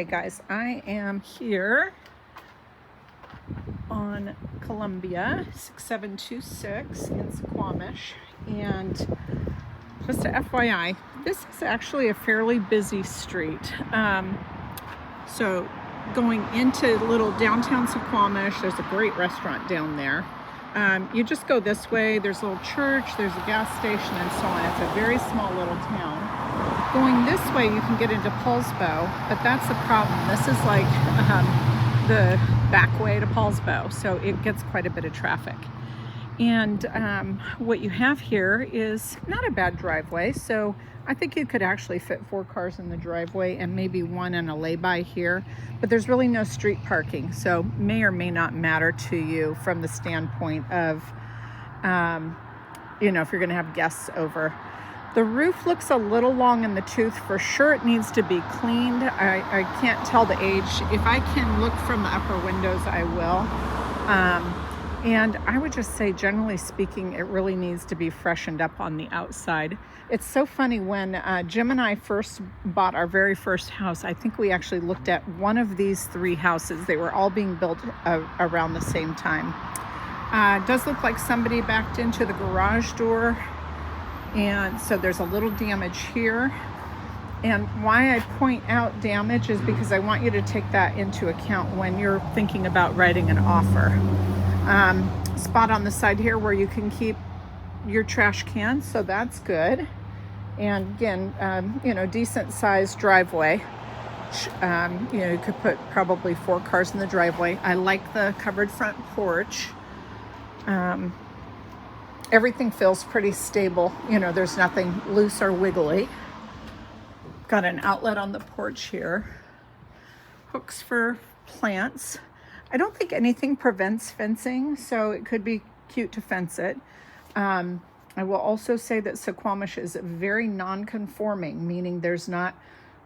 Hey guys, I am here on Colombia 6726 in Suquamish, and just a FYI, this is actually a fairly busy street. So going into little downtown Suquamish, there's a great restaurant down there. You just go this way, there's a little church, there's a gas station, and so on. It's a very small little town. Going this way, you can get into Paulsbo, but that's the problem. This is like the back way to Paulsbo, so it gets quite a bit of traffic. And what you have here is not a bad driveway, so I think you could actually fit 4 cars in the driveway and maybe one in a lay-by here, but there's really no street parking, so may or may not matter to you from the standpoint of, if you're gonna have guests over. The roof looks a little long in the tooth. For sure it needs to be cleaned. I can't tell the age. If I can look from the upper windows, I will. And I would just say, generally speaking, it really needs to be freshened up on the outside. It's so funny, when Jim and I first bought our very first house, I think we actually looked at one of these 3 houses. They were all being built around the same time. It does look like somebody backed into the garage door. And so there's a little damage here. And why I point out damage is because I want you to take that into account when you're thinking about writing an offer. Spot on the side here where you can keep your trash can, so that's good. And again, decent sized driveway. You could put probably 4 cars in the driveway. I like the covered front porch. Everything feels pretty stable. There's nothing loose or wiggly. Got an outlet on the porch here. Hooks for plants. I don't think anything prevents fencing, so it could be cute to fence it. I will also say that Suquamish is very non-conforming, meaning there's not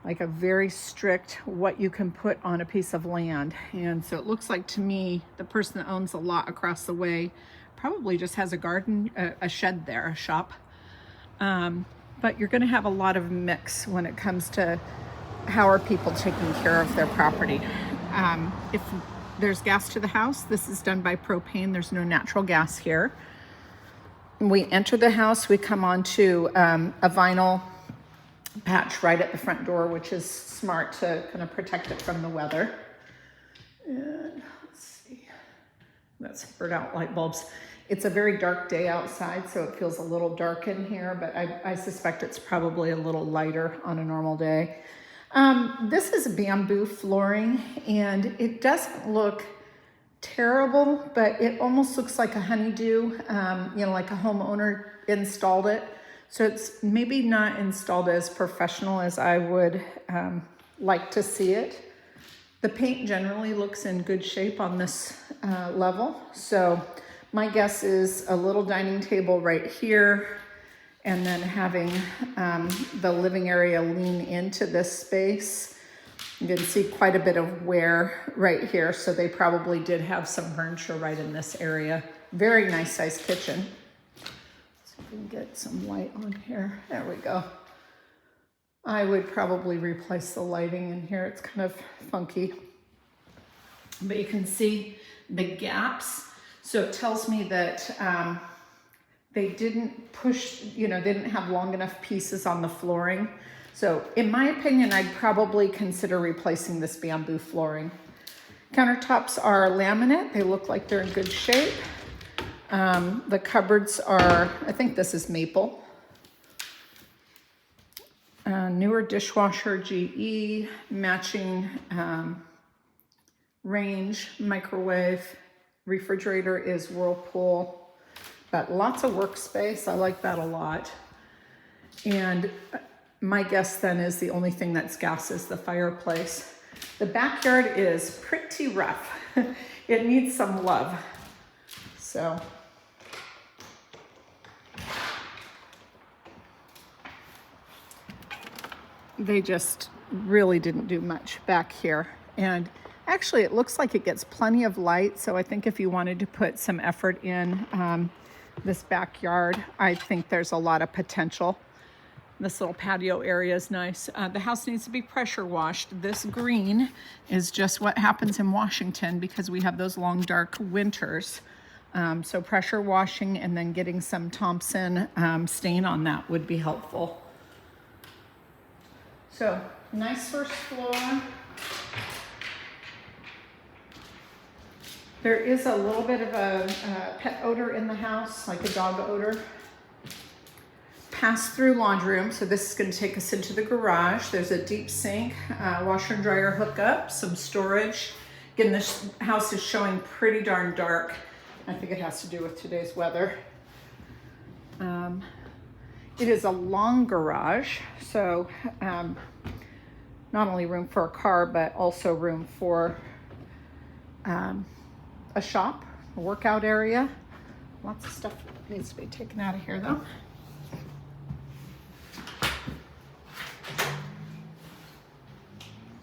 like a very strict what you can put on a piece of land. And so it looks like to me, the person that owns the lot across the way probably just has a garden, a shed there, a shop. But you're gonna have a lot of mix when it comes to how are people taking care of their property. If there's gas to the house, this is done by propane. There's no natural gas here. When we enter the house, we come onto a vinyl patch right at the front door, which is smart to kind of protect it from the weather. And let's see, that's burnt out light bulbs. It's a very dark day outside, so it feels a little dark in here, but I suspect it's probably a little lighter on a normal day. This is bamboo flooring, and it doesn't look terrible, but it almost looks like a honeydew, like a homeowner installed it. So it's maybe not installed as professional as I would like to see it. The paint generally looks in good shape on this level. So my guess is a little dining table right here, and then having the living area lean into this space. You can see quite a bit of wear right here, so they probably did have some furniture right in this area. Very nice sized kitchen. So we can get some light on here. There we go. I would probably replace the lighting in here. It's kind of funky. But you can see the gaps. So it tells me that they didn't push, they didn't have long enough pieces on the flooring. So in my opinion, I'd probably consider replacing this bamboo flooring. Countertops are laminate. They look like they're in good shape. The cupboards are, I think this is maple. Newer dishwasher, GE, matching range, microwave. Refrigerator is Whirlpool, but lots of workspace. I like that a lot. And my guess then is the only thing that's gas is the fireplace. The backyard is pretty rough. It needs some love. So they just really didn't do much back here. And actually, it looks like it gets plenty of light, so I think if you wanted to put some effort in this backyard, I think there's a lot of potential. This little patio area is nice. The house needs to be pressure washed. This green is just what happens in Washington because we have those long, dark winters. So pressure washing and then getting some Thompson stain on that would be helpful. So nice first floor. There is a little bit of a pet odor in the house, like a dog odor. Pass-through laundry room, so this is going to take us into the garage. There's a deep sink, washer and dryer hookup, some storage. Again, this house is showing pretty darn dark. I think it has to do with today's weather. It is a long garage, so not only room for a car, but also room for a shop, a workout area. Lots of stuff needs to be taken out of here though.